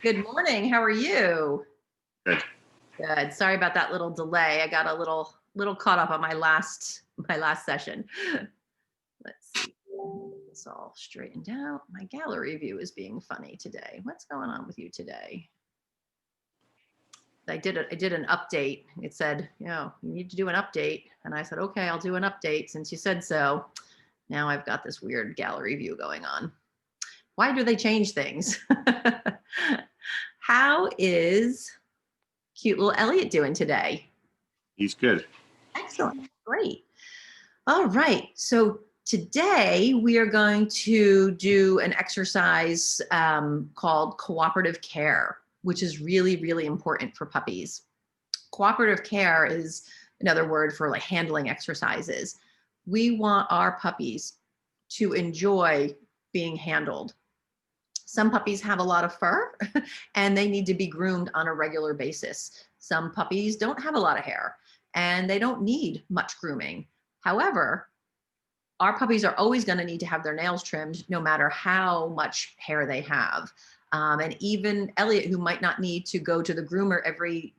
Good morning. How are you? Good. Good. Sorry about that little delay. I got a little caught up on my last session. Let's see. Get this all straightened out. My gallery view is being funny today. What's going on with you today? I did an update. It said, you need to do an update. And I said, okay, I'll do an update since you said so. Now I've got this weird gallery view going on. Why do they change things? How is cute little Elliot doing today? He's good. Excellent. Great. All right. So today we are going to do an exercise called Cooperative Care, which is really, really important for puppies. Cooperative care is another word for like handling exercises. We want our puppies to enjoy being handled. Some puppies have a lot of fur and they need to be groomed on a regular basis. Some puppies don't have a lot of hair and they don't need much grooming. However, our puppies are always going to need to have their nails trimmed no matter how much hair they have. And even Elliot, who might not need to go to the groomer every,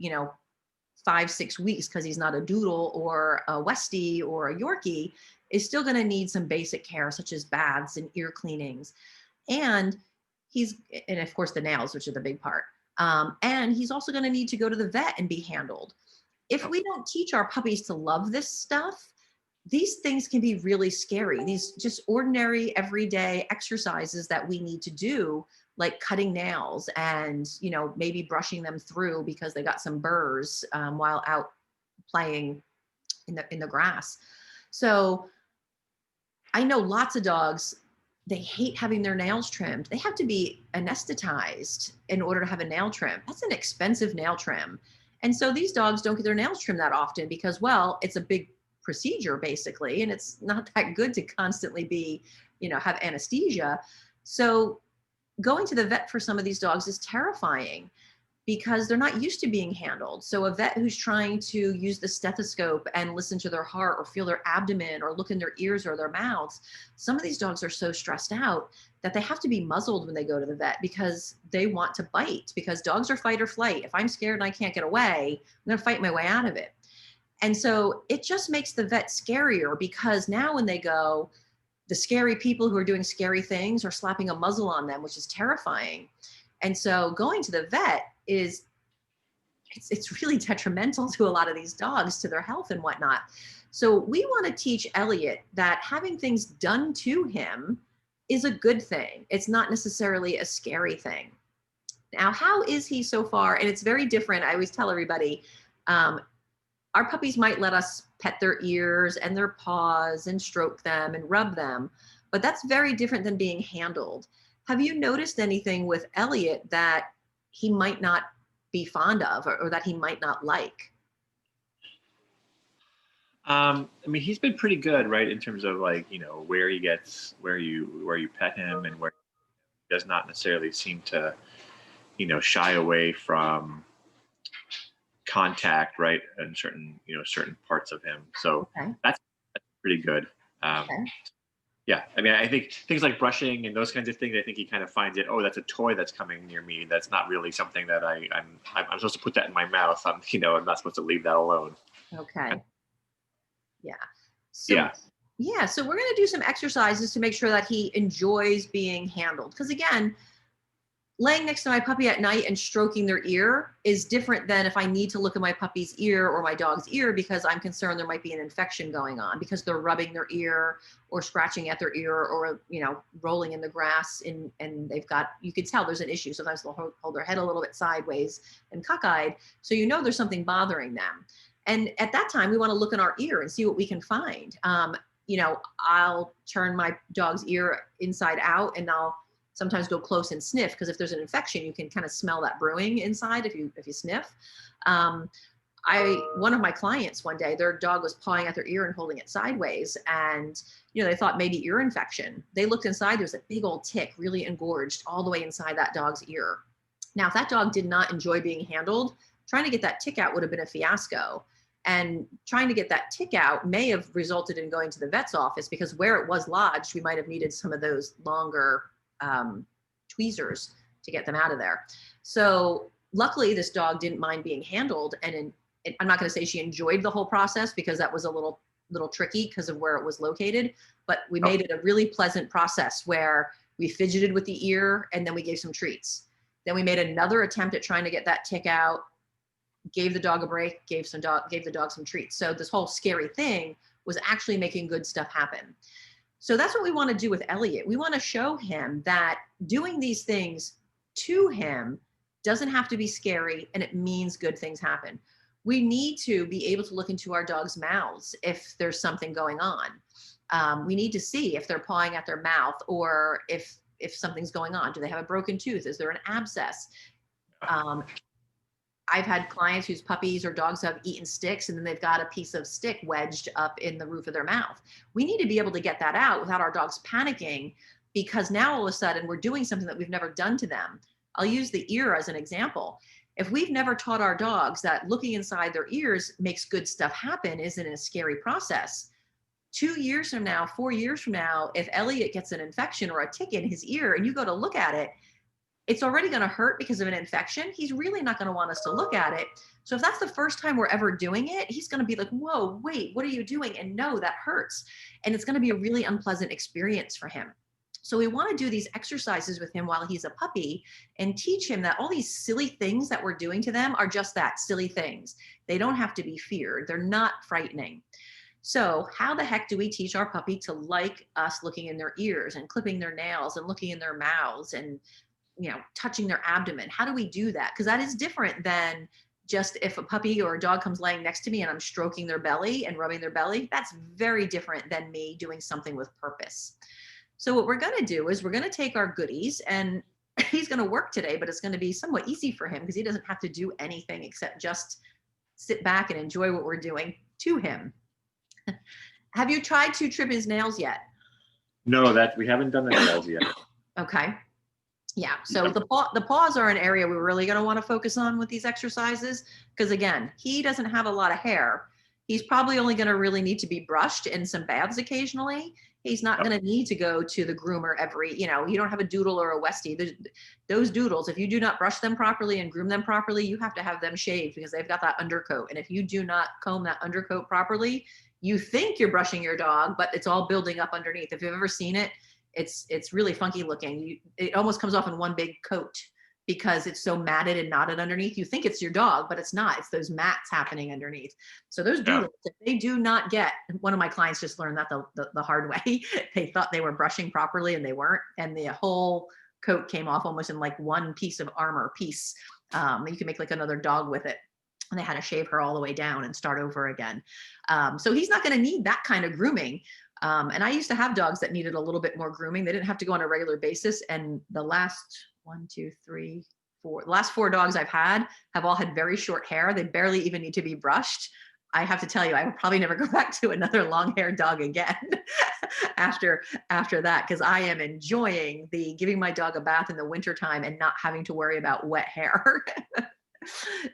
5-6 weeks because he's not a doodle or a Westie or a Yorkie, is still going to need some basic care such as baths and ear cleanings. And of course the nails, which are the big part. And he's also going to need to go to the vet and be handled. If we don't teach our puppies to love this stuff, these things can be really scary. These just ordinary everyday exercises that we need to do, like cutting nails and, maybe brushing them through because they got some burrs while out playing in the grass. So I know lots of dogs, they hate having their nails trimmed. They have to be anesthetized in order to have a nail trim. That's an expensive nail trim. And so these dogs don't get their nails trimmed that often because, well, it's a big procedure basically, and it's not that good to constantly be, have anesthesia. So going to the vet for some of these dogs is terrifying because they're not used to being handled. So a vet who's trying to use the stethoscope and listen to their heart or feel their abdomen or look in their ears or their mouths, some of these dogs are so stressed out that they have to be muzzled when they go to the vet because they want to bite, because dogs are fight or flight. If I'm scared and I can't get away, I'm going to fight my way out of it. And so it just makes the vet scarier because now when they go, the scary people who are doing scary things are slapping a muzzle on them, which is terrifying. And so going to the vet it's really detrimental to a lot of these dogs, to their health and whatnot. So we want to teach Elliot that having things done to him is a good thing. It's not necessarily a scary thing. Now, how is he so far? And it's very different. I always tell everybody, our puppies might let us pet their ears and their paws and stroke them and rub them, but that's very different than being handled. Have you noticed anything with Elliot that he might not be fond of or that he might not like? He's been pretty good, right, in terms of like, where you pet him and where he does not necessarily seem to, shy away from contact, right, and certain parts of him. So Okay. that's pretty good. Okay. Yeah, I think things like brushing and those kinds of things, I think he kind of finds it. Oh, that's a toy that's coming near me. That's not really something that I'm supposed to put that in my mouth. I'm not supposed to leave that alone. Okay. Yeah. So Yeah. yeah, so we're going to do some exercises to make sure that he enjoys being handled. Because again, laying next to my puppy at night and stroking their ear is different than if I need to look at my puppy's ear or my dog's ear because I'm concerned there might be an infection going on because they're rubbing their ear or scratching at their ear or, rolling in the grass and they've got, you could tell there's an issue. Sometimes they'll hold their head a little bit sideways and cockeyed. So there's something bothering them. And at that time, we want to look in our ear and see what we can find. I'll turn my dog's ear inside out and I'll sometimes go close and sniff because if there's an infection, you can kind of smell that brewing inside if you sniff. One of my clients one day, their dog was pawing at their ear and holding it sideways, and they thought maybe ear infection. They looked inside, there's a big old tick, really engorged all the way inside that dog's ear. Now, if that dog did not enjoy being handled, trying to get that tick out would have been a fiasco. And trying to get that tick out may have resulted in going to the vet's office because where it was lodged, we might have needed some of those longer tweezers to get them out of there. So luckily this dog didn't mind being handled. And I'm not going to say she enjoyed the whole process, because that was a little tricky because of where it was located, but we made it a really pleasant process where we fidgeted with the ear and then we gave some treats. Then we made another attempt at trying to get that tick out, gave the dog a break, gave the dog some treats. So this whole scary thing was actually making good stuff happen. So that's what we want to do with Elliot. We want to show him that doing these things to him doesn't have to be scary, and it means good things happen. We need to be able to look into our dogs' mouths if there's something going on. We need to see if they're pawing at their mouth, or if something's going on. Do they have a broken tooth? Is there an abscess? I've had clients whose puppies or dogs have eaten sticks, and then they've got a piece of stick wedged up in the roof of their mouth. We need to be able to get that out without our dogs panicking, because now all of a sudden we're doing something that we've never done to them. I'll use the ear as an example. If we've never taught our dogs that looking inside their ears makes good stuff happen isn't a scary process, 2 years from now, 4 years from now, if Elliot gets an infection or a tick in his ear and you go to look at it, it's already going to hurt because of an infection. He's really not going to want us to look at it. So if that's the first time we're ever doing it, he's going to be like, whoa, wait, what are you doing? And no, that hurts. And it's going to be a really unpleasant experience for him. So we want to do these exercises with him while he's a puppy and teach him that all these silly things that we're doing to them are just that, silly things. They don't have to be feared. They're not frightening. So how the heck do we teach our puppy to like us looking in their ears and clipping their nails and looking in their mouths and, you know, touching their abdomen? How do we do that? Because that is different than just if a puppy or a dog comes laying next to me and I'm stroking their belly and rubbing their belly. That's very different than me doing something with purpose. So what we're going to do is we're going to take our goodies, and he's going to work today, but it's going to be somewhat easy for him because he doesn't have to do anything except just sit back and enjoy what we're doing to him. Have you tried to trim his nails yet? No, that we haven't done the nails yet. Okay. Yeah. So the paws are an area we're really going to want to focus on with these exercises, because again, he doesn't have a lot of hair. He's probably only going to really need to be brushed and some baths occasionally. He's not going to need to go to the groomer every, you don't have a doodle or a Westie. Those doodles, if you do not brush them properly and groom them properly, you have to have them shaved because they've got that undercoat. And if you do not comb that undercoat properly, you think you're brushing your dog, but it's all building up underneath. If you've ever seen it, it's really funky looking. It almost comes off in one big coat because it's so matted and knotted underneath. You think it's your dog, but it's not. It's those mats happening underneath. So those doodles, if they do not get, one of my clients just learned that the hard way. They thought they were brushing properly and they weren't. And the whole coat came off almost in like one piece of armor piece. You can make like another dog with it. And they had to shave her all the way down and start over again. So he's not going to need that kind of grooming. And I used to have dogs that needed a little bit more grooming. They didn't have to go on a regular basis. And the last 4 dogs I've had have all had very short hair. They barely even need to be brushed. I have to tell you, I will probably never go back to another long-haired dog again after that, because I am enjoying the giving my dog a bath in the wintertime and not having to worry about wet hair.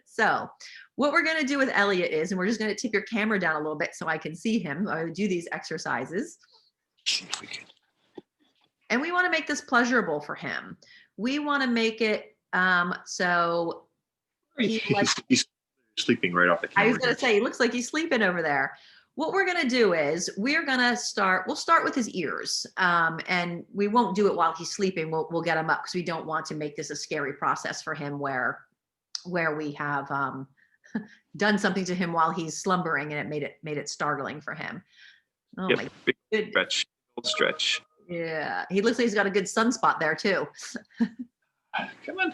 So what we're going to do with Elliot is, and we're just going to tip your camera down a little bit so I can see him. I do these exercises. And we want to make this pleasurable for him. We want to make it so he's sleeping right off the camera. I was going to say, he looks like he's sleeping over there. What we're going to do is we'll start with his ears. And we won't do it while he's sleeping. We'll get him up because we don't want to make this a scary process for him where we have done something to him while he's slumbering and it made it startling for him. Oh, yep, my big stretch. Yeah, he looks like he's got a good sunspot there too. Come on.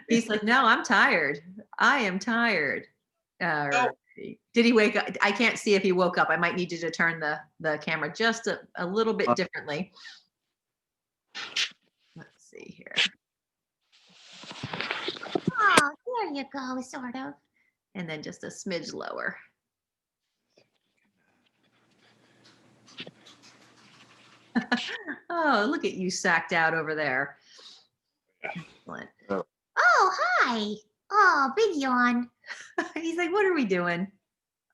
He's like, no, I'm tired. I am tired. Oh. Did he wake up? I can't see if he woke up. I might need you to turn the camera just a little bit differently. Let's see here. Oh, there you go, sort of. And then just a smidge lower. Oh, look at you sacked out over there. Excellent. Oh. Oh, hi. Oh, big yawn. He's like, what are we doing?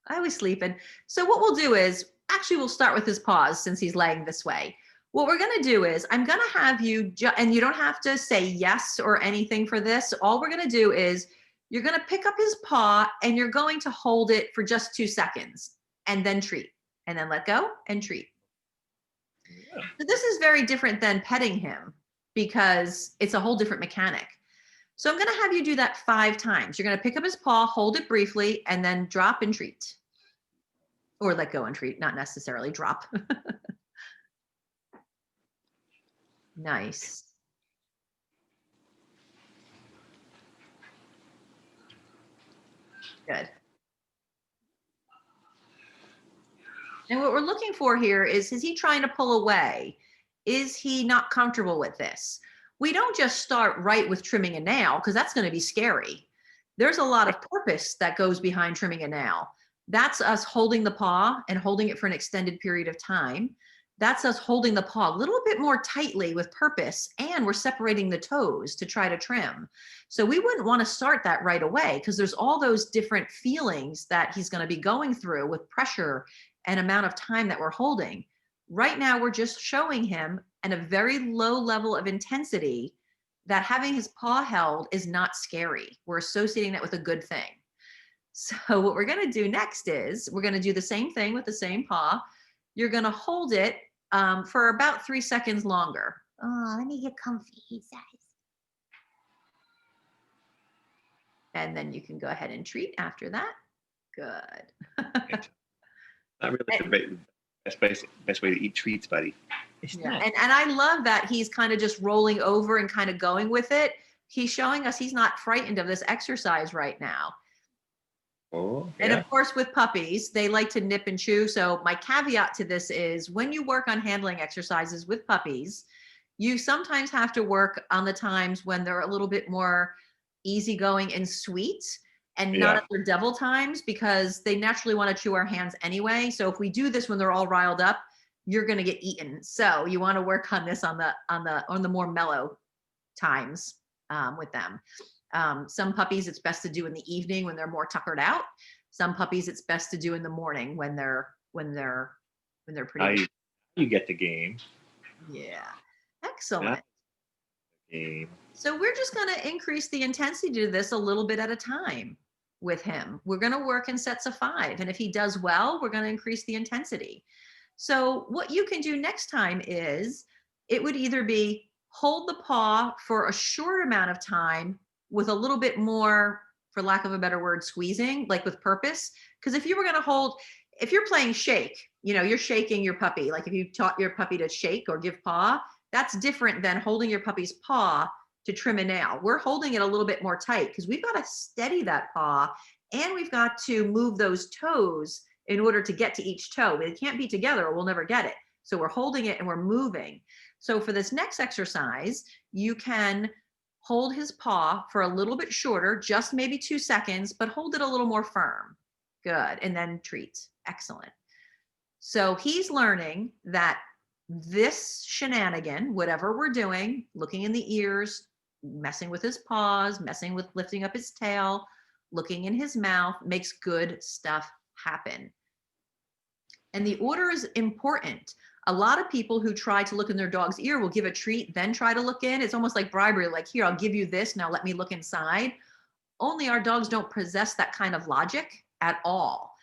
I was sleeping. So what we'll do is, actually we'll start with his paws since he's laying this way. What we're going to do is I'm going to have you, and you don't have to say yes or anything for this. All we're going to do is you're going to pick up his paw and you're going to hold it for just 2 seconds and then treat, and then let go and treat. Yeah. So this is very different than petting him because it's a whole different mechanic. So I'm going to have you do that 5 times. You're going to pick up his paw, hold it briefly, and then drop and treat. Or let go and treat, not necessarily drop. Nice. Good. And what we're looking for here is he trying to pull away? Is he not comfortable with this? We don't just start right with trimming a nail because that's going to be scary. There's a lot of purpose that goes behind trimming a nail. That's us holding the paw and holding it for an extended period of time. That's us holding the paw a little bit more tightly with purpose, and we're separating the toes to try to trim. So we wouldn't want to start that right away because there's all those different feelings that he's going to be going through with pressure and amount of time that we're holding. Right now, we're just showing him at a very low level of intensity that having his paw held is not scary. We're associating that with a good thing. So what we're going to do next is we're going to do the same thing with the same paw. You're going to hold it for about 3 seconds longer. Oh, let me get comfy, he says. And then you can go ahead and treat after that. Good. Not really the best way to eat treats, buddy. Yeah. And I love that he's kind of just rolling over and kind of going with it. He's showing us he's not frightened of this exercise right now. Oh, And yeah. of course, with puppies, they like to nip and chew. So my caveat to this is when you work on handling exercises with puppies, you sometimes have to work on the times when they're a little bit more easygoing and sweet, and not Yeah. at their devil times, because they naturally want to chew our hands anyway. So if we do this when they're all riled up, you're going to get eaten. So you want to work on this on the more mellow times with them. Some puppies it's best to do in the evening when they're more tuckered out. Some puppies it's best to do in the morning when they're pretty. You get the game. Yeah, excellent. Game. So we're just going to increase the intensity to this a little bit at a time with him. We're going to work in sets of 5, and if he does well, we're going to increase the intensity. So what you can do next time is it would either be hold the paw for a short amount of time with a little bit more, for lack of a better word, squeezing, like with purpose. Because if you were going to hold, if you're playing shake, you're shaking your puppy. Like if you taught your puppy to shake or give paw, that's different than holding your puppy's paw to trim a nail. We're holding it a little bit more tight because we've got to steady that paw, and we've got to move those toes in order to get to each toe. They can't be together or we'll never get it. So we're holding it and we're moving. So for this next exercise, you can hold his paw for a little bit shorter, just maybe 2 seconds, but hold it a little more firm. Good. And then treat. Excellent. So he's learning that this shenanigan, whatever we're doing, looking in the ears, messing with his paws, messing with lifting up his tail, looking in his mouth, makes good stuff happen. And the order is important. A lot of people who try to look in their dog's ear will give a treat, then try to look in. It's almost like bribery, like, here, I'll give you this, now let me look inside. Only our dogs don't possess that kind of logic at all.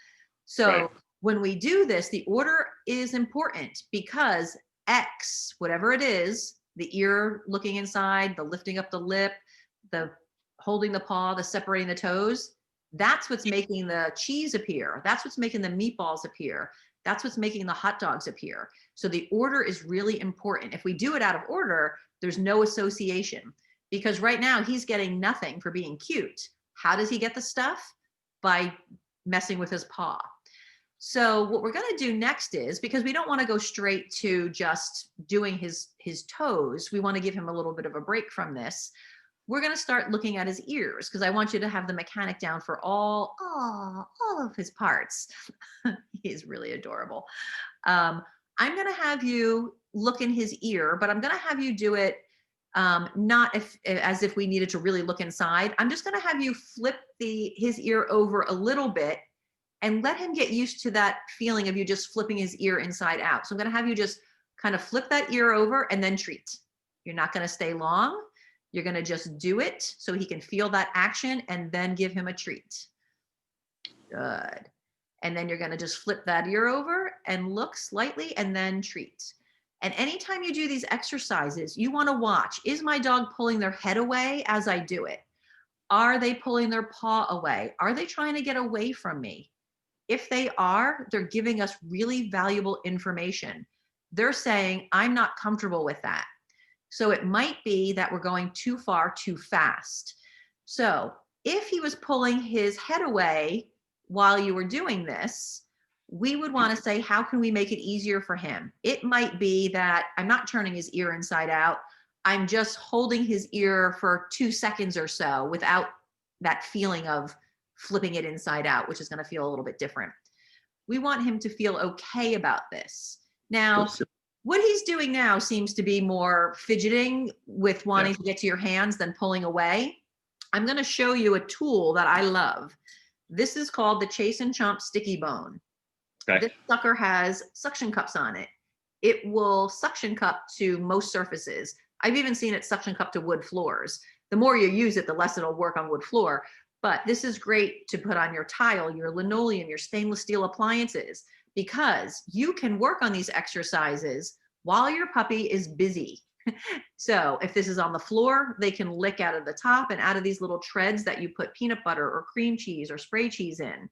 So Right. When we do this, the order is important because X, whatever it is, the ear looking inside, the lifting up the lip, the holding the paw, the separating the toes, that's what's making the cheese appear. That's what's making the meatballs appear. That's what's making the hot dogs appear. So the order is really important. If we do it out of order, there's no association, because right now he's getting nothing for being cute. How does he get the stuff? By messing with his paw. So what we're going to do next is, because we don't want to go straight to just doing his toes, we want to give him a little bit of a break from this. We're going to start looking at his ears, because I want you to have the mechanic down for all of his parts. He's really adorable. I'm going to have you look in his ear, but I'm going to have you do it not as if we needed to really look inside. I'm just going to have you flip his ear over a little bit and let him get used to that feeling of you just flipping his ear inside out. So I'm going to have you just kind of flip that ear over and then treat. You're not going to stay long. You're going to just do it so he can feel that action and then give him a treat. Good. And then you're going to just flip that ear over and look slightly and then treat. And anytime you do these exercises, you want to watch, is my dog pulling their head away as I do it? Are they pulling their paw away? Are they trying to get away from me? If they are, they're giving us really valuable information. They're saying, I'm not comfortable with that. So it might be that we're going too far too fast. So if he was pulling his head away while you were doing this, we would want to say, how can we make it easier for him? It might be that I'm not turning his ear inside out. I'm just holding his ear for 2 seconds or so without that feeling of flipping it inside out, which is going to feel a little bit different. We want him to feel okay about this. Now, what he's doing now seems to be more fidgeting with wanting to get to your hands than pulling away. I'm going to show you a tool that I love. This is called the Chase and Chomp Sticky Bone. Okay. This sucker has suction cups on it. It will suction cup to most surfaces. I've even seen it suction cup to wood floors. The more you use it, the less it'll work on wood floor. But this is great to put on your tile, your linoleum, your stainless steel appliances, because you can work on these exercises while your puppy is busy. So if this is on the floor, they can lick out of the top and out of these little treads that you put peanut butter or cream cheese or spray cheese in.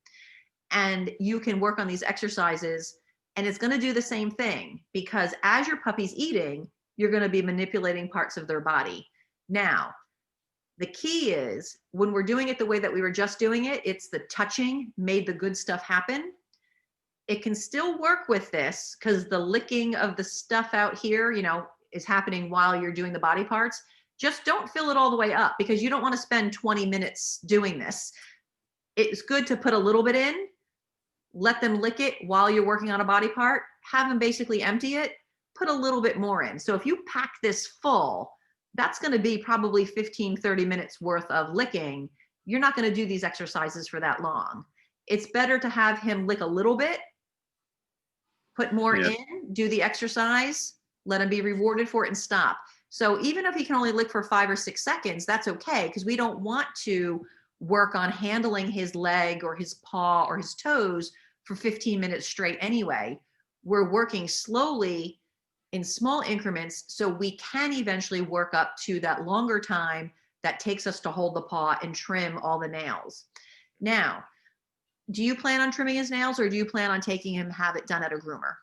And you can work on these exercises, and it's going to do the same thing, because as your puppy's eating, you're going to be manipulating parts of their body. Now, the key is when we're doing it the way that we were just doing it, it's the touching made the good stuff happen. It can still work with this because the licking of the stuff out here, you know, is happening while you're doing the body parts. Just don't fill it all the way up, because you don't want to spend 20 minutes doing this. It's good to put a little bit in, let them lick it while you're working on a body part, have them basically empty it, put a little bit more in. So if you pack this full, that's going to be probably 15, 30 minutes worth of licking. You're not going to do these exercises for that long. It's better to have him lick a little bit, put more in, do the exercise, let him be rewarded for it, and stop. So even if he can only lick for 5 or 6 seconds, that's okay, because we don't want to work on handling his leg or his paw or his toes for 15 minutes straight anyway. We're working slowly in small increments so we can eventually work up to that longer time that takes us to hold the paw and trim all the nails. Now, do you plan on trimming his nails, or do you plan on taking him have it done at a groomer?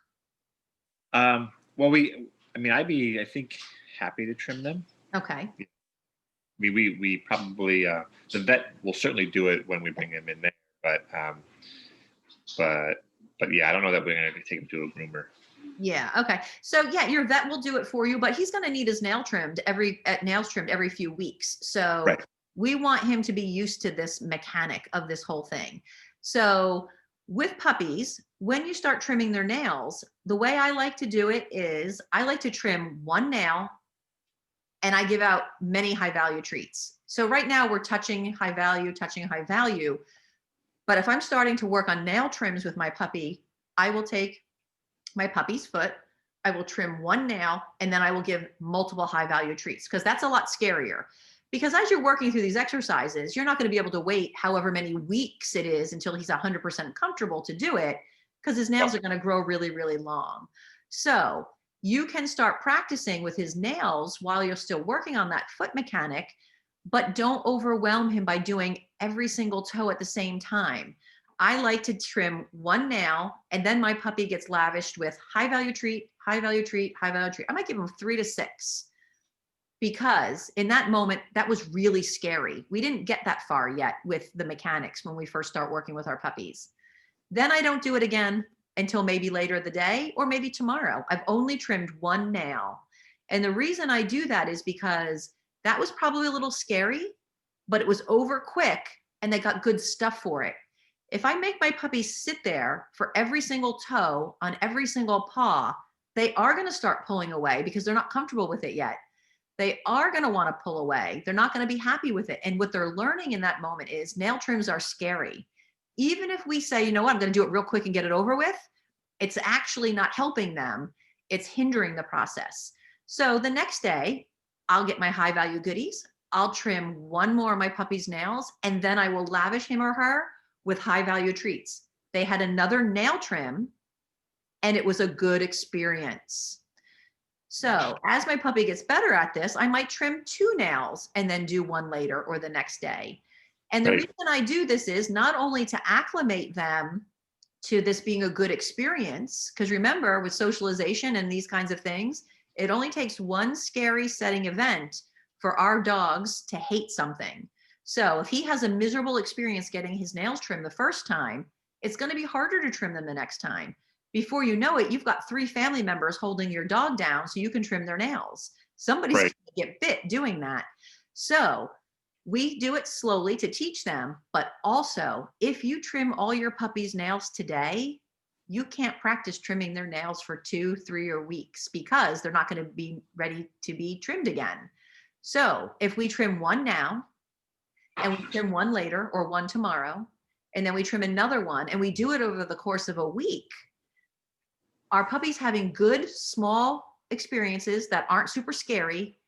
Well, I'd be, I think, happy to trim them. Okay. We probably, the vet will certainly do it when we bring him in there, but yeah, I don't know that we're going to take him to a groomer. Yeah. Okay. So yeah, your vet will do it for you, but he's going to need his nails trimmed every few weeks. So right. We want him to be used to this mechanic of this whole thing. So with puppies, when you start trimming their nails, the way I like to do it is I like to trim one nail, and I give out many high value treats. So right now we're touching high value. But if I'm starting to work on nail trims with my puppy, I will take my puppy's foot, I will trim one nail, and then I will give multiple high value treats, because that's a lot scarier. Because as you're working through these exercises, you're not going to be able to wait however many weeks it is until he's 100% comfortable to do it, because his nails are going to grow really, really long. So you can start practicing with his nails while you're still working on that foot mechanic, but don't overwhelm him by doing every single toe at the same time. I like to trim one nail, and then my puppy gets lavished with high value treat, high value treat, high value treat. I might give him 3 to 6, because in that moment, that was really scary. We didn't get that far yet with the mechanics when we first start working with our puppies. Then I don't do it again until maybe later the day, or maybe tomorrow. I've only trimmed one nail. And the reason I do that is because that was probably a little scary, but it was over quick and they got good stuff for it. If I make my puppies sit there for every single toe on every single paw, they are going to start pulling away because they're not comfortable with it yet. They are going to want to pull away. They're not going to be happy with it. And what they're learning in that moment is nail trims are scary. Even if we say, you know what, I'm going to do it real quick and get it over with, it's actually not helping them. it's hindering the process. So the next day, I'll get my high value goodies. I'll trim one more of my puppy's nails, and then I will lavish him or her with high value treats. They had another nail trim, and it was a good experience. So as my puppy gets better at this, I might trim 2 nails and then do one later or the next day. And the Right. reason I do this is not only to acclimate them to this being a good experience, because remember, with socialization and these kinds of things, it only takes one scary setting event for our dogs to hate something. So if he has a miserable experience getting his nails trimmed the first time, it's going to be harder to trim them the next time. Before you know it, you've got 3 family members holding your dog down so you can trim their nails. Somebody's Right. going to get bit doing that. So we do it slowly to teach them, but also if you trim all your puppy's nails today, you can't practice trimming their nails for 2, 3 or weeks because they're not going to be ready to be trimmed again. So if we trim one now and we trim one later or one tomorrow, and then we trim another one and we do it over the course of a week, our puppy's having good small experiences that aren't super scary,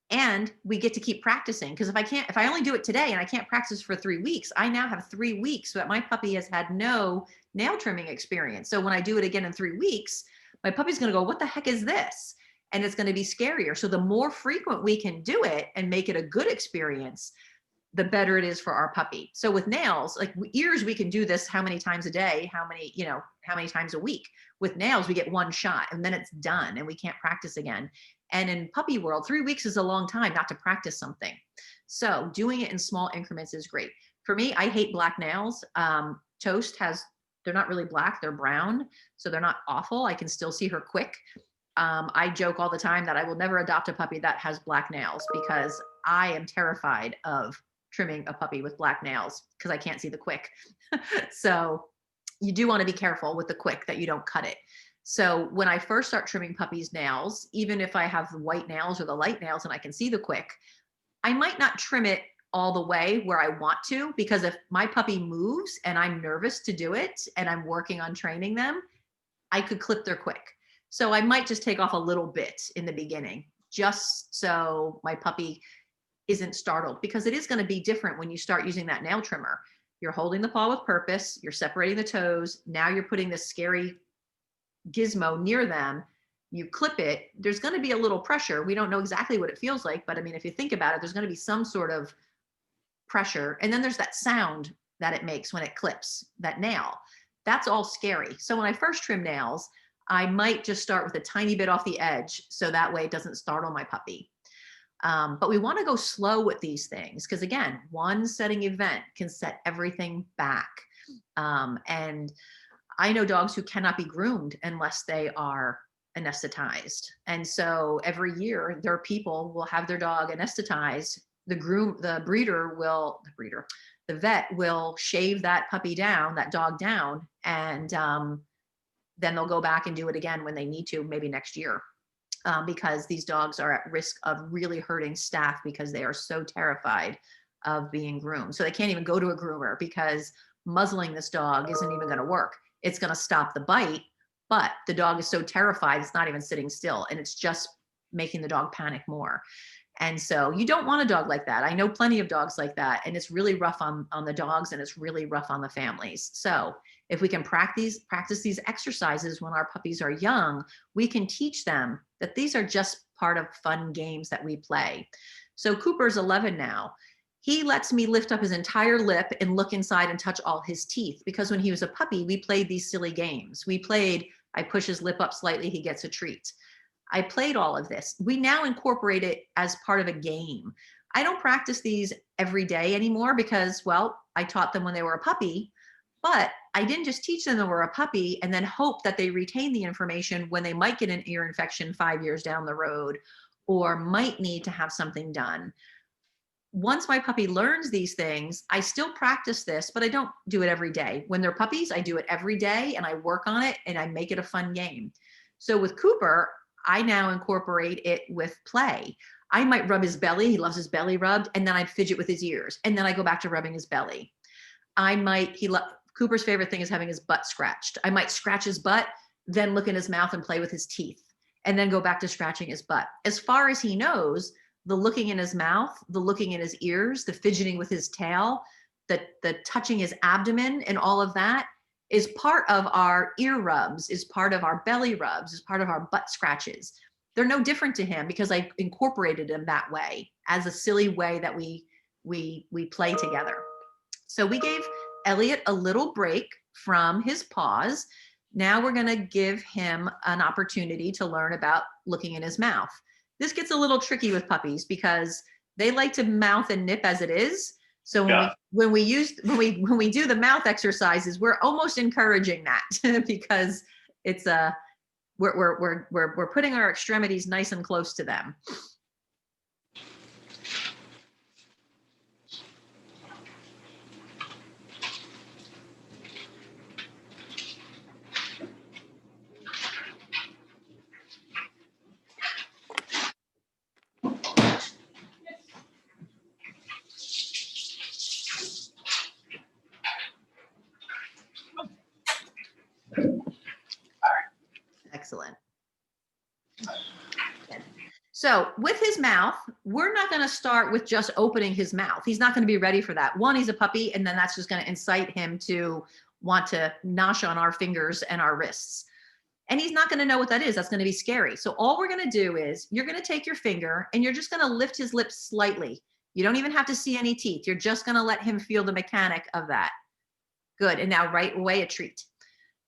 and we get to keep practicing. Because if I only do it today and I can't practice for 3 weeks, I now have 3 weeks so that my puppy has had no nail trimming experience. So when I do it again in 3 weeks, my puppy's going to go, what the heck is this? And it's going to be scarier. So the more frequent we can do it and make it a good experience, the better it is for our puppy. So with nails, like ears, we can do this how many times a day, how many times a week. With nails, we get one shot and then it's done and we can't practice again. And in puppy world, 3 weeks is a long time not to practice something. So doing it in small increments is great. For me, I hate black nails. Toast they're not really black, they're brown. So they're not awful. I can still see her quick. I joke all the time that I will never adopt a puppy that has black nails because I am terrified of trimming a puppy with black nails because I can't see the quick. So you do want to be careful with the quick that you don't cut it. So when I first start trimming puppies' nails, even if I have the white nails or the light nails and I can see the quick, I might not trim it all the way where I want to, because if my puppy moves and I'm nervous to do it and I'm working on training them, I could clip their quick. So I might just take off a little bit in the beginning, just so my puppy isn't startled, because it is going to be different when you start using that nail trimmer. You're holding the paw with purpose, you're separating the toes. Now you're putting this scary gizmo near them. You clip it, there's going to be a little pressure. We don't know exactly what it feels like, but I mean, if you think about it, there's going to be some sort of pressure. And then there's that sound that it makes when it clips that nail. That's all scary. So when I first trim nails, I might just start with a tiny bit off the edge so that way it doesn't startle my puppy. But we want to go slow with these things because, again, one setting event can set everything back. And I know dogs who cannot be groomed unless they are anesthetized. And so every year, their people will have their dog anesthetized. The vet will shave that puppy down, that dog down, and then they'll go back and do it again when they need to, maybe next year. Because these dogs are at risk of really hurting staff because they are so terrified of being groomed. So they can't even go to a groomer because muzzling this dog isn't even going to work. It's going to stop the bite, but the dog is so terrified, it's not even sitting still, and it's just making the dog panic more. And so you don't want a dog like that. I know plenty of dogs like that, and it's really rough on the dogs, and it's really rough on the families. So if we can practice these exercises when our puppies are young, we can teach them that these are just part of fun games that we play. So Cooper's 11 now. He lets me lift up his entire lip and look inside and touch all his teeth, because when he was a puppy, we played these silly games. I push his lip up slightly, he gets a treat. I played all of this. We now incorporate it as part of a game. I don't practice these every day anymore because, well, I taught them when they were a puppy, but I didn't just teach them they were a puppy and then hope that they retain the information when they might get an ear infection 5 years down the road or might need to have something done. Once my puppy learns these things, I still practice this, but I don't do it every day. When they're puppies, I do it every day and I work on it and I make it a fun game. So with Cooper, I now incorporate it with play. I might rub his belly. He loves his belly rubbed. And then I fidget with his ears. And then I go back to rubbing his belly. Cooper's favorite thing is having his butt scratched. I might scratch his butt then look in his mouth and play with his teeth, and then go back to scratching his butt. As far as he knows, the looking in his mouth, the looking in his ears, the fidgeting with his tail, the touching his abdomen and all of that is part of our ear rubs, is part of our belly rubs, is part of our butt scratches. They're no different to him because I incorporated him that way as a silly way that we play together. So we gave Elliot a little break from his paws. Now we're going to give him an opportunity to learn about looking in his mouth. This gets a little tricky with puppies because they like to mouth and nip as it is. So when we do the mouth exercises, we're almost encouraging that because it's we're putting our extremities nice and close to them. Excellent. So with his mouth, we're not going to start with just opening his mouth. He's not going to be ready for that. One, he's a puppy, and then that's just going to incite him to want to nosh on our fingers and our wrists. And he's not going to know what that is. That's going to be scary. So all we're going to do is you're going to take your finger and you're just going to lift his lips slightly. You don't even have to see any teeth. You're just going to let him feel the mechanic of that. Good. And now right away a treat.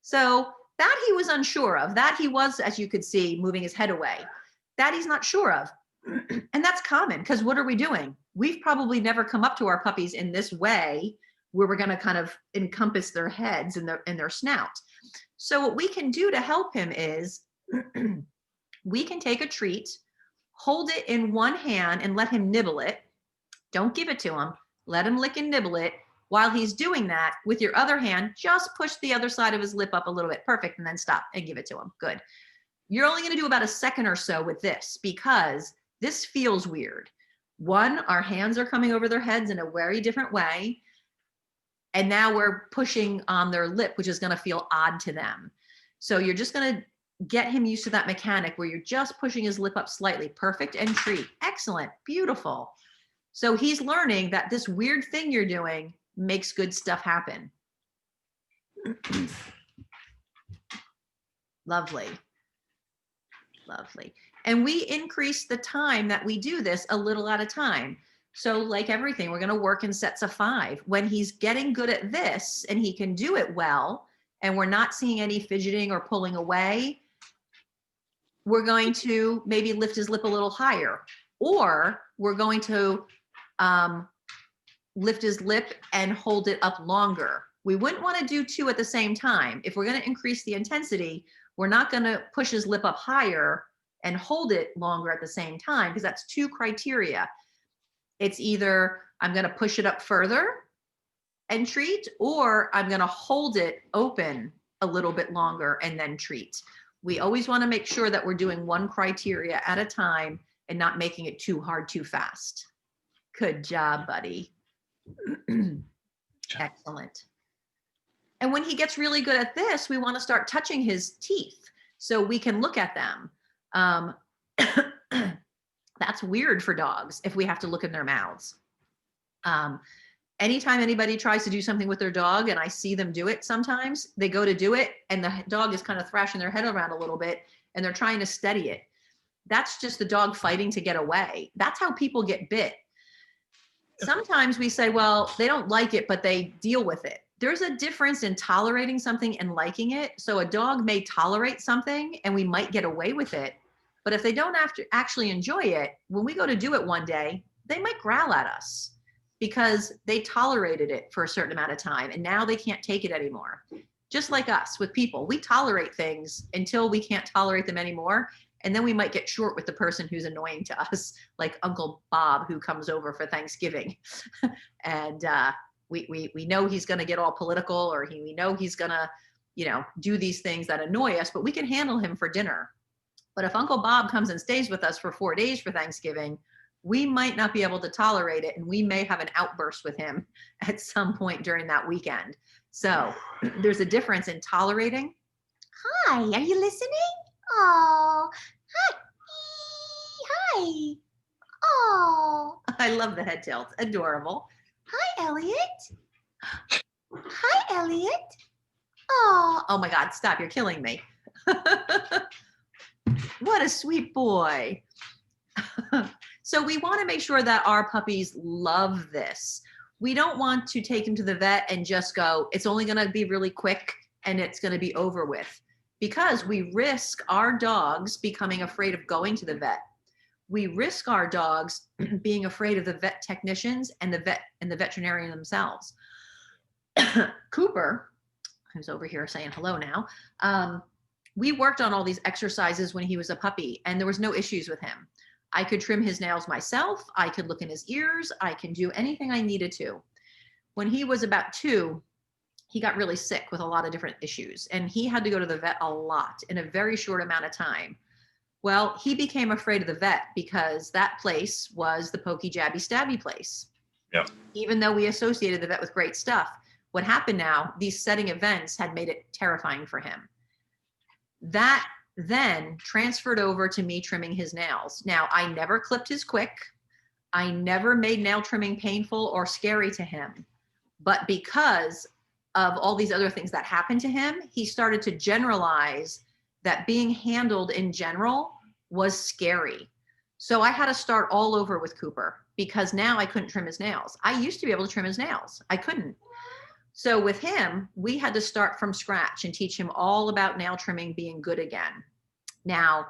So that he was unsure of, that he was, as you could see, moving his head away, that he's not sure of. And that's common because what are we doing? We've probably never come up to our puppies in this way where we're going to kind of encompass their heads and their snout. So what we can do to help him is we can take a treat, hold it in one hand and let him nibble it. Don't give it to him. Let him lick and nibble it. While he's doing that, with your other hand, just push the other side of his lip up a little bit. Perfect. And then stop and give it to him. Good. You're only going to do about a second or so with this because this feels weird. One, our hands are coming over their heads in a very different way. And now we're pushing on their lip, which is going to feel odd to them. So you're just going to get him used to that mechanic where you're just pushing his lip up slightly. Perfect. And treat. Excellent. Beautiful. So he's learning that this weird thing you're doing makes good stuff happen. Lovely. Lovely. And we increase the time that we do this a little at a time. So like everything, we're going to work in sets of 5. When he's getting good at this and he can do it well, and we're not seeing any fidgeting or pulling away, we're going to maybe lift his lip a little higher, or we're going to lift his lip and hold it up longer. We wouldn't want to do 2 at the same time. If we're going to increase the intensity, we're not going to push his lip up higher and hold it longer at the same time because that's 2 criteria. It's either I'm going to push it up further and treat, or I'm going to hold it open a little bit longer and then treat. We always want to make sure that we're doing 1 criteria at a time and not making it too hard too fast. Good job, buddy. Excellent. And when he gets really good at this, we want to start touching his teeth so we can look at them. That's weird for dogs if we have to look in their mouths. Anytime anybody tries to do something with their dog and I see them do it, sometimes they go to do it and the dog is kind of thrashing their head around a little bit and they're trying to steady it. That's just the dog fighting to get away. That's how people get bit. Sometimes we say, well, they don't like it, but they deal with it. There's a difference in tolerating something and liking it. So a dog may tolerate something and we might get away with it. But if they don't actually enjoy it, when we go to do it one day, they might growl at us because they tolerated it for a certain amount of time and now they can't take it anymore. Just like us with people, we tolerate things until we can't tolerate them anymore. And then we might get short with the person who's annoying to us, like Uncle Bob, who comes over for Thanksgiving. And we know he's going to get all political, or we know he's going to, do these things that annoy us, but we can handle him for dinner. But if Uncle Bob comes and stays with us for 4 days for Thanksgiving, we might not be able to tolerate it. And we may have an outburst with him at some point during that weekend. So there's a difference in tolerating Hi, are you listening? Oh, hi. Hi. Oh, I love the head tilt. Adorable. hi, Elliot. Hi, Elliot. Oh, Oh my God, stop. You're killing me. What a sweet boy. So we want to make sure that our puppies love this. We don't want to take them to the vet and just go, it's only going to be really quick and it's going to be over with, because we risk our dogs becoming afraid of going to the vet. We risk our dogs being afraid of the vet technicians and the veterinarian themselves. Cooper, who's over here saying hello now, we worked on all these exercises when he was a puppy and there was no issues with him. I could trim his nails myself. I could look in his ears. I can do anything I needed to. When he was about 2, he got really sick with a lot of different issues and he had to go to the vet a lot in a very short amount of time. Well, he became afraid of the vet because that place was the pokey, jabby, stabby place. Yep. Even though we associated the vet with great stuff, what happened now, these setting events had made it terrifying for him. That then transferred over to me trimming his nails. Now, I never clipped his quick. I never made nail trimming painful or scary to him. But because of all these other things that happened to him, he started to generalize that being handled in general was scary. So I had to start all over with Cooper because now I couldn't trim his nails. I used to be able to trim his nails. I couldn't. So with him, we had to start from scratch and teach him all about nail trimming being good again. Now,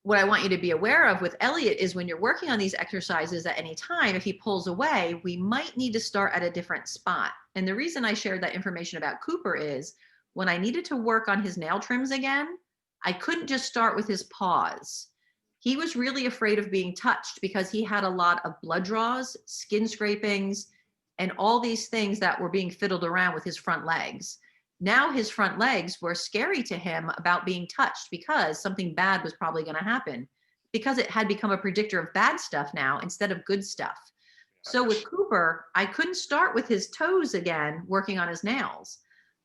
what I want you to be aware of with Elliot is when you're working on these exercises at any time, if he pulls away, we might need to start at a different spot. And the reason I shared that information about Cooper is when I needed to work on his nail trims again, I couldn't just start with his paws. He was really afraid of being touched because he had a lot of blood draws, skin scrapings, and all these things that were being fiddled around with his front legs. Now his front legs were scary to him about being touched because something bad was probably going to happen, because it had become a predictor of bad stuff now instead of good stuff. So with Cooper, I couldn't start with his toes again, working on his nails.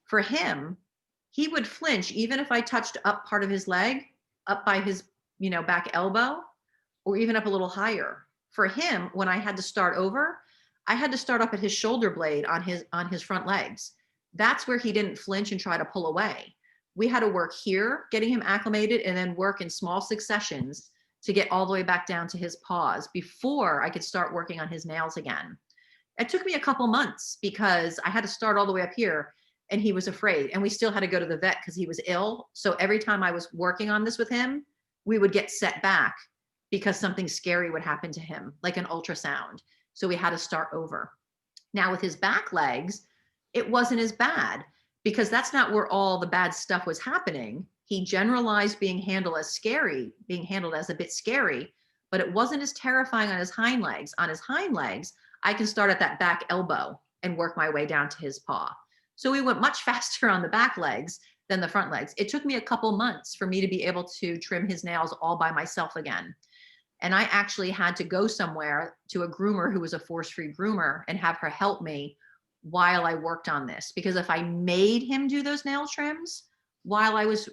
For him, he would flinch even if I touched up part of his leg, up by his, back elbow, or even up a little higher. For him, when I had to start over, I had to start up at his shoulder blade on his front legs. That's where he didn't flinch and try to pull away. We had to work here, getting him acclimated, and then work in small successions to get all the way back down to his paws before I could start working on his nails again. It took me a couple months because I had to start all the way up here and he was afraid. And we still had to go to the vet because he was ill. So every time I was working on this with him, we would get set back because something scary would happen to him, like an ultrasound. So we had to start over. Now with his back legs, it wasn't as bad because that's not where all the bad stuff was happening. He generalized being handled as a bit scary, but it wasn't as terrifying on his hind legs. On his hind legs, I can start at that back elbow and work my way down to his paw. So we went much faster on the back legs than the front legs. It took me a couple months for me to be able to trim his nails all by myself again. And I actually had to go somewhere to a groomer who was a force-free groomer and have her help me while I worked on this. Because if I made him do those nail trims while I was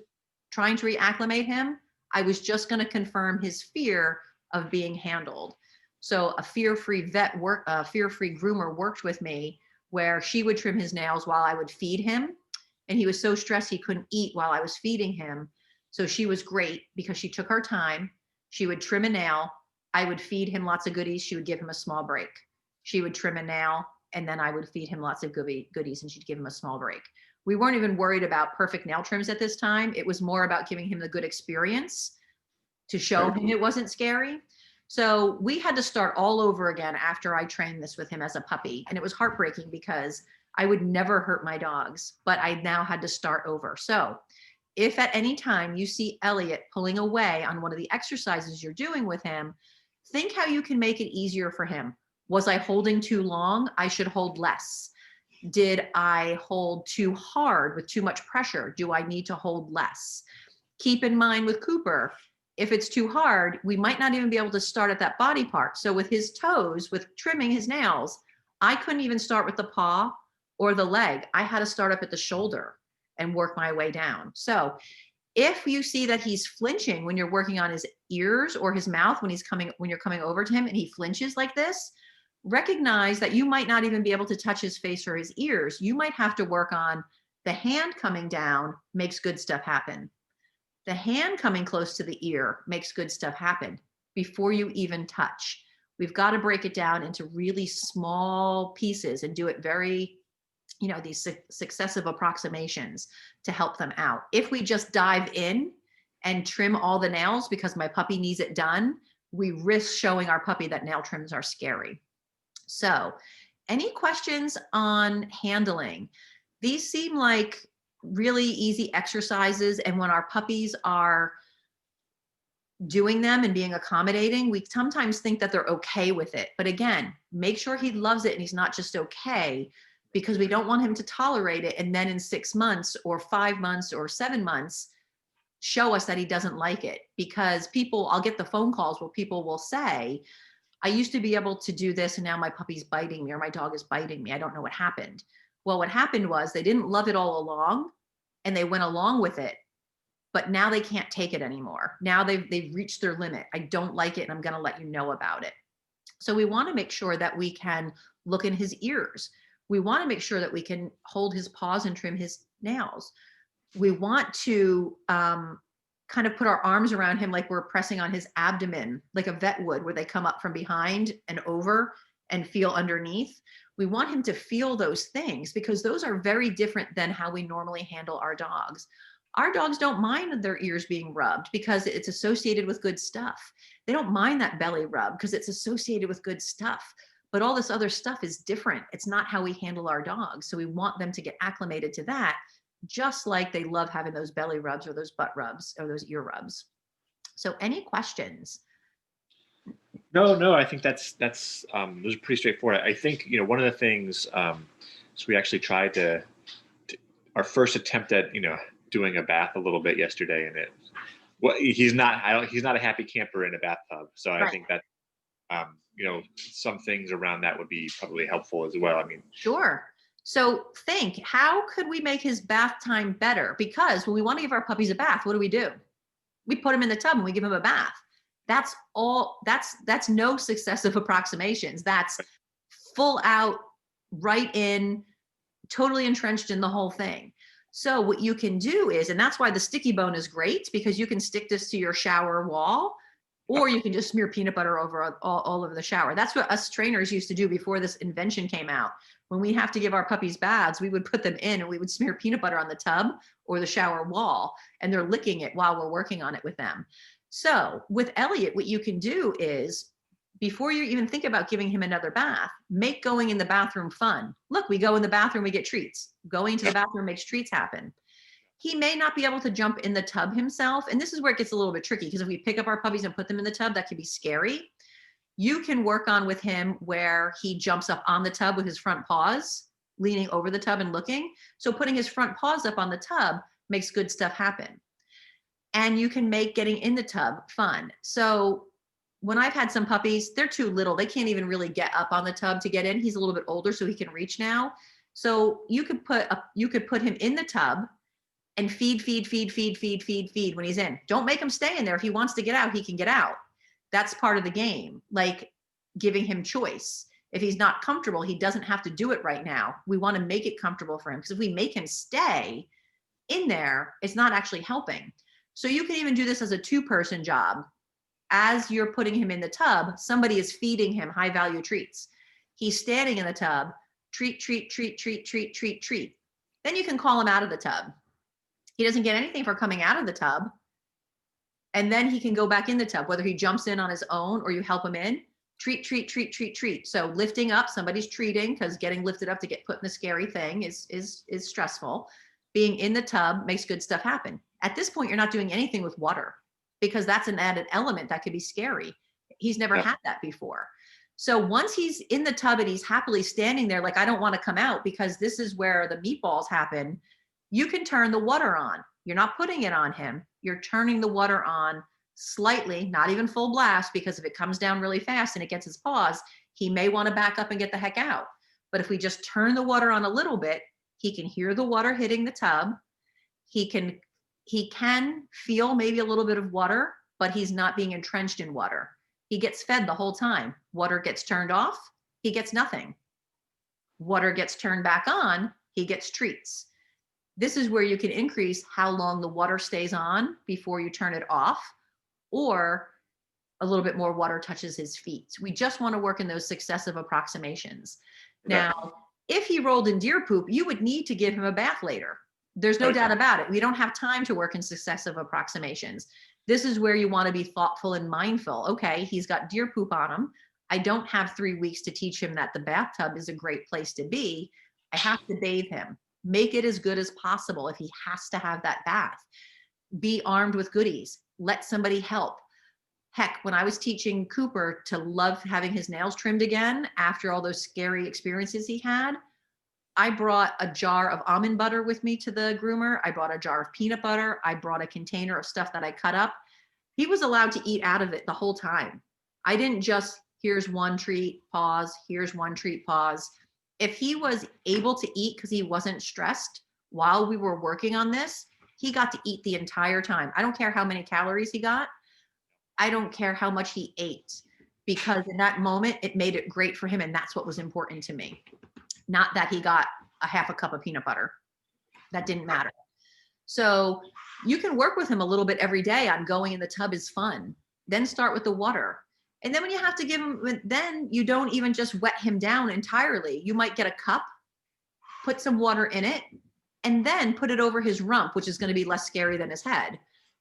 trying to reacclimate him, I was just going to confirm his fear of being handled. So a fear-free fear-free groomer worked with me where she would trim his nails while I would feed him. And he was so stressed he couldn't eat while I was feeding him. So she was great because she took her time. She would trim a nail. I would feed him lots of goodies. She would give him a small break. She would trim a nail, and then I would feed him lots of goodies, and she'd give him a small break. We weren't even worried about perfect nail trims at this time. It was more about giving him the good experience to show him it wasn't scary. So we had to start all over again after I trained this with him as a puppy. And it was heartbreaking because I would never hurt my dogs, but I now had to start over. So if at any time you see Elliot pulling away on one of the exercises you're doing with him, think how you can make it easier for him. Was I holding too long? I should hold less. Did I hold too hard with too much pressure? Do I need to hold less? Keep in mind with Cooper, if it's too hard, we might not even be able to start at that body part. So with his toes, with trimming his nails, I couldn't even start with the paw or the leg. I had to start up at the shoulder. and work my way down. So if you see that he's flinching when you're working on his ears or his mouth when you're coming over to him and he flinches like this, recognize that you might not even be able to touch his face or his ears. You might have to work on the hand coming down makes good stuff happen. The hand coming close to the ear makes good stuff happen before you even touch. We've got to break it down into really small pieces and do it very, these successive approximations to help them out. If we just dive in and trim all the nails because my puppy needs it done, we risk showing our puppy that nail trims are scary. So, any questions on handling? These seem like really easy exercises, and when our puppies are doing them and being accommodating, we sometimes think that they're okay with it. But again, make sure he loves it and he's not just okay, because we don't want him to tolerate it and then in 6 months or 5 months or 7 months show us that he doesn't like it. Because I'll get the phone calls where people will say, I used to be able to do this and now my puppy's biting me or my dog is biting me. I don't know what happened. Well, what happened was they didn't love it all along and they went along with it, but now they can't take it anymore. Now they've reached their limit. I don't like it and I'm going to let you know about it. So we want to make sure that we can look in his ears. We want to make sure that we can hold his paws and trim his nails. We want to kind of put our arms around him like we're pressing on his abdomen, like a vet would, where they come up from behind and over and feel underneath. We want him to feel those things because those are very different than how we normally handle our dogs. Our dogs don't mind their ears being rubbed because it's associated with good stuff. They don't mind that belly rub because it's associated with good stuff. But all this other stuff is different. It's not how we handle our dogs. So we want them to get acclimated to that, just like they love having those belly rubs or those butt rubs or those ear rubs. So any questions? No, I think that's those are pretty straightforward. I think, one of the things, so we actually tried to our first attempt at, doing a bath a little bit yesterday, and he's not a happy camper in a bathtub. So I think that, some things around that would be probably helpful as well. I mean, sure. So think, how could we make his bath time better? Because when we want to give our puppies a bath, what do? We put him in the tub and we give him a bath. That's all. That's no successive approximations. That's full out, right in, totally entrenched in the whole thing. So what you can do is, and that's why the sticky bone is great, because you can stick this to your shower wall, or you can just smear peanut butter over all over the shower. That's what us trainers used to do before this invention came out. When we have to give our puppies baths, we would put them in and we would smear peanut butter on the tub or the shower wall, and they're licking it while we're working on it with them. So with Elliot, what you can do is, before you even think about giving him another bath, make going in the bathroom fun. Look, we go in the bathroom, we get treats. Going to the bathroom makes treats happen. He may not be able to jump in the tub himself. And this is where it gets a little bit tricky, because if we pick up our puppies and put them in the tub, that can be scary. You can work on with him where he jumps up on the tub with his front paws, leaning over the tub and looking. So putting his front paws up on the tub makes good stuff happen. And you can make getting in the tub fun. So when I've had some puppies, they're too little. They can't even really get up on the tub to get in. He's a little bit older, so he can reach now. So you could put him in the tub and feed when he's in. Don't make him stay in there. If he wants to get out, he can get out. That's part of the game, like giving him choice. If he's not comfortable, he doesn't have to do it right now. We want to make it comfortable for him, because if we make him stay in there, it's not actually helping. So you can even do this as a 2-person job. As you're putting him in the tub, somebody is feeding him high value treats. He's standing in the tub, treat. Then you can call him out of the tub. He doesn't get anything for coming out of the tub. And then he can go back in the tub, whether he jumps in on his own or you help him in. Treat. So lifting up, somebody's treating, because getting lifted up to get put in the scary thing is stressful. Being in the tub makes good stuff happen. At this point, you're not doing anything with water, because that's an added element that could be scary. He's never had that before. So once he's in the tub and he's happily standing there, like, I don't want to come out because this is where the meatballs happen, you can turn the water on. You're not putting it on him. You're turning the water on slightly, not even full blast, because if it comes down really fast and it gets his paws, he may want to back up and get the heck out. But if we just turn the water on a little bit, he can hear the water hitting the tub. He can feel maybe a little bit of water, but he's not being entrenched in water. He gets fed the whole time. Water gets turned off, he gets nothing. Water gets turned back on, he gets treats. This is where you can increase how long the water stays on before you turn it off, or a little bit more water touches his feet. We just want to work in those successive approximations. Now, if he rolled in deer poop, you would need to give him a bath later. There's no doubt about it. We don't have time to work in successive approximations. This is where you want to be thoughtful and mindful. Okay, he's got deer poop on him. I don't have 3 weeks to teach him that the bathtub is a great place to be. I have to bathe him. Make it as good as possible if he has to have that bath. Be armed with goodies. Let somebody help. Heck, when I was teaching Cooper to love having his nails trimmed again after all those scary experiences he had, I brought a jar of almond butter with me to the groomer. I brought a jar of peanut butter. I brought a container of stuff that I cut up. He was allowed to eat out of it the whole time. I didn't just, here's one treat, pause, here's one treat, pause. If he was able to eat because he wasn't stressed while we were working on this, he got to eat the entire time. I don't care how many calories he got. I don't care how much he ate, because in that moment, it made it great for him. And that's what was important to me. Not that he got a half a cup of peanut butter. That didn't matter. So you can work with him a little bit every day on going in the tub is fun. Then start with the water. And then when you have to give him, then you don't even just wet him down entirely. You might get a cup, put some water in it, and then put it over his rump, which is going to be less scary than his head.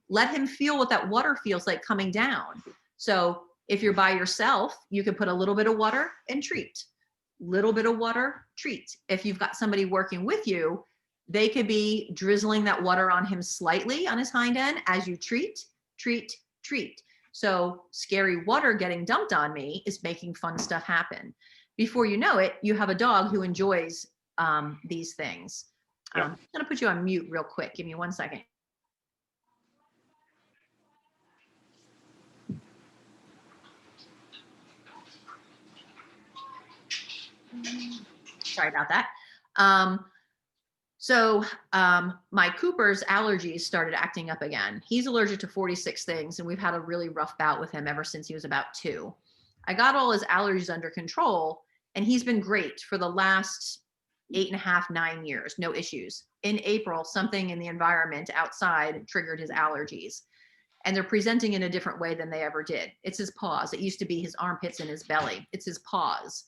Let him feel what that water feels like coming down. So if you're by yourself, you can put a little bit of water and treat. Little bit of water, treat. If you've got somebody working with you, they could be drizzling that water on him slightly on his hind end as you treat, treat, treat. So scary water getting dumped on me is making fun stuff happen. Before you know it, you have a dog who enjoys these things. I'm going to put you on mute real quick. Give me 1 second. Sorry about that. My Cooper's allergies started acting up again. He's allergic to 46 things, and we've had a really rough bout with him ever since he was about 2. I got all his allergies under control, and he's been great for the last 8.5, 9 years, no issues. In April, something in the environment outside triggered his allergies, and they're presenting in a different way than they ever did. It's his paws. It used to be his armpits and his belly. It's his paws.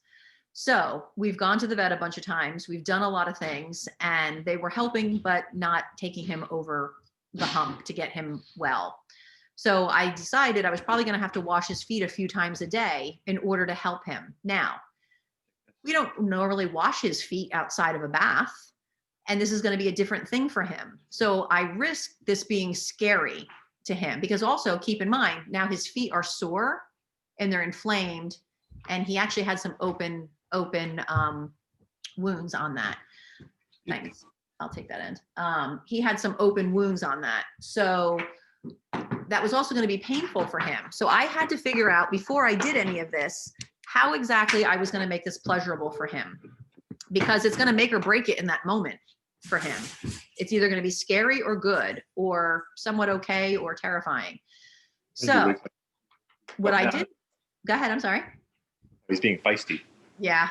So we've gone to the vet a bunch of times. We've done a lot of things, and they were helping, but not taking him over the hump to get him well. So I decided I was probably going to have to wash his feet a few times a day in order to help him. Now, we don't normally wash his feet outside of a bath, and this is going to be a different thing for him. So I risk this being scary to him, because also keep in mind, now his feet are sore and they're inflamed, and he actually had some open wounds on that. Thanks. I'll take that end. He had some open wounds on that. So that was also going to be painful for him. So I had to figure out before I did any of this, how exactly I was going to make this pleasurable for him, because it's going to make or break it in that moment for him. It's either going to be scary or good, or somewhat okay or terrifying. So what I did, go ahead. I'm sorry. He's being feisty. Yeah.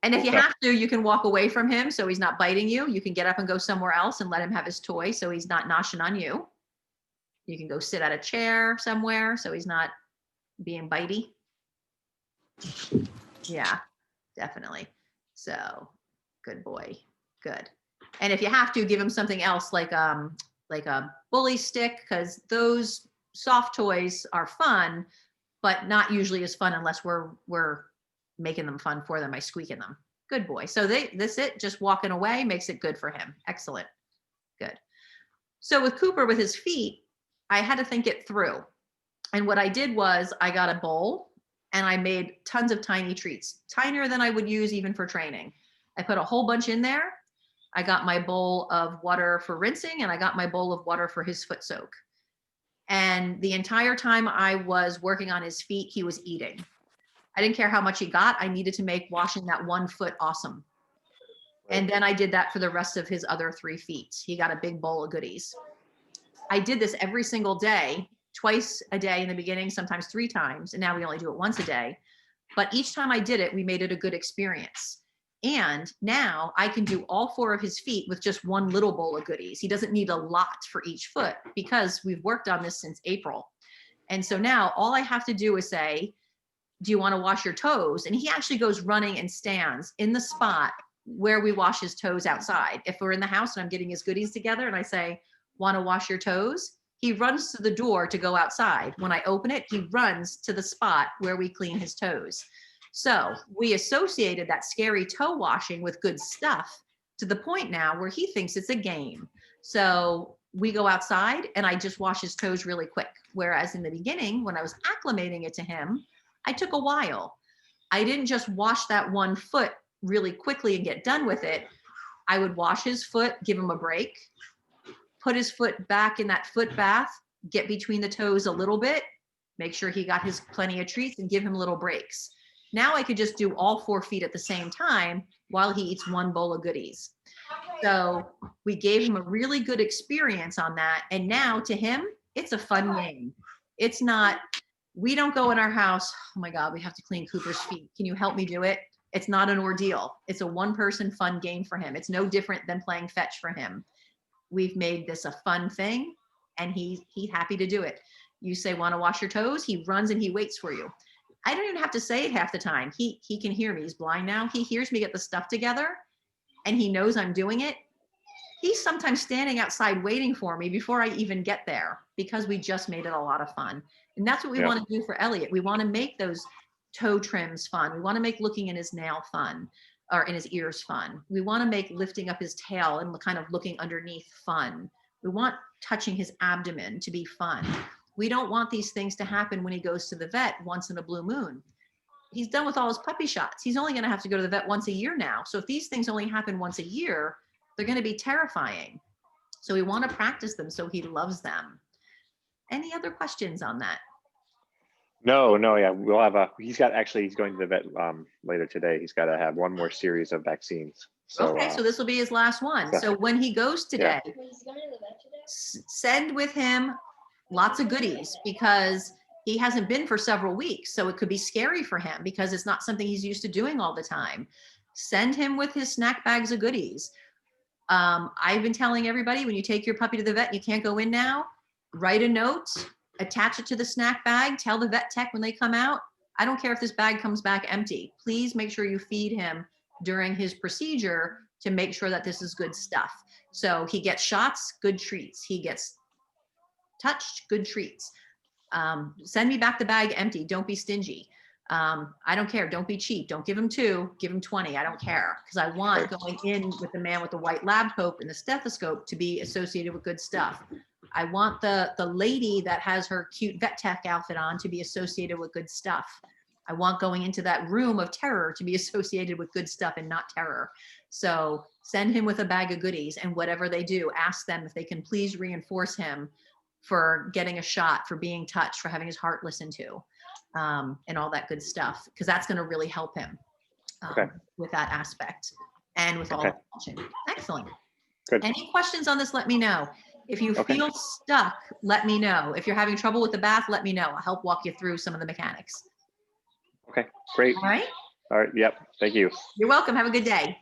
And if you have to, you can walk away from him so he's not biting you. You can get up and go somewhere else and let him have his toy so he's not noshing on you. You can go sit at a chair somewhere so he's not being bitey. Yeah, definitely. So good boy. Good. And if you have to, give him something else like a bully stick, because those soft toys are fun, but not usually as fun unless we're making them fun for them by squeaking them. Good boy. So just walking away makes it good for him. Excellent. Good. So with Cooper, with his feet, I had to think it through. And what I did was I got a bowl and I made tons of tiny treats, tinier than I would use even for training. I put a whole bunch in there. I got my bowl of water for rinsing, and I got my bowl of water for his foot soak. And the entire time I was working on his feet, he was eating. I didn't care how much he got. I needed to make washing that one foot awesome. And then I did that for the rest of his other 3 feet. He got a big bowl of goodies. I did this every single day, twice a day in the beginning, sometimes 3 times. And now we only do it once a day. But each time I did it, we made it a good experience. And now I can do all 4 of his feet with just 1 little bowl of goodies. He doesn't need a lot for each foot because we've worked on this since April. And so now all I have to do is say, do you want to wash your toes? And he actually goes running and stands in the spot where we wash his toes outside. If we're in the house and I'm getting his goodies together and I say, want to wash your toes? He runs to the door to go outside. When I open it, he runs to the spot where we clean his toes. So we associated that scary toe washing with good stuff to the point now where he thinks it's a game. So we go outside and I just wash his toes really quick. Whereas in the beginning, when I was acclimating it to him, I took a while. I didn't just wash that 1 foot really quickly and get done with it. I would wash his foot, give him a break, put his foot back in that foot bath, get between the toes a little bit, make sure he got his plenty of treats and give him little breaks. Now I could just do all 4 feet at the same time while he eats 1 bowl of goodies. So we gave him a really good experience on that. And now to him, it's a fun game. It's not, we don't go in our house, oh my God, we have to clean Cooper's feet. Can you help me do it? It's not an ordeal. It's a 1-person fun game for him. It's no different than playing fetch for him. We've made this a fun thing and he's happy to do it. You say, want to wash your toes? He runs and he waits for you. I don't even have to say it half the time. He can hear me. He's blind now. He hears me get the stuff together and he knows I'm doing it. He's sometimes standing outside waiting for me before I even get there because we just made it a lot of fun. And that's what we want to do for Elliot. We want to make those toe trims fun. We want to make looking in his nail fun or in his ears fun. We want to make lifting up his tail and kind of looking underneath fun. We want touching his abdomen to be fun. We don't want these things to happen when he goes to the vet once in a blue moon. He's done with all his puppy shots. He's only going to have to go to the vet once a year now. So if these things only happen once a year, they're going to be terrifying. So we want to practice them so he loves them. Any other questions on that? No, yeah, we'll have he's going to the vet later today. He's got to have 1 more series of vaccines. So, okay, so this will be his last one. So when he goes today, send with him lots of goodies because he hasn't been for several weeks. So it could be scary for him because it's not something he's used to doing all the time. Send him with his snack bags of goodies. I've been telling everybody when you take your puppy to the vet and you can't go in now, write a note, attach it to the snack bag, tell the vet tech when they come out, I don't care if this bag comes back empty. Please make sure you feed him during his procedure to make sure that this is good stuff. So he gets shots, good treats. He gets touched, good treats. Send me back the bag empty. Don't be stingy. I don't care. Don't be cheap. Don't give him 2, give him 20. I don't care. Because I want going in with the man with the white lab coat and the stethoscope to be associated with good stuff. I want the lady that has her cute vet tech outfit on to be associated with good stuff. I want going into that room of terror to be associated with good stuff and not terror. So send him with a bag of goodies, and whatever they do, ask them if they can please reinforce him for getting a shot, for being touched, for having his heart listened to, and all that good stuff, because that's going to really help him with that aspect and with all the watching. Excellent. Good. Any questions on this, let me know. If you feel stuck, let me know. If you're having trouble with the bath, let me know. I'll help walk you through some of the mechanics. Okay, great. All right. All right, yep, thank you. You're welcome. Have a good day.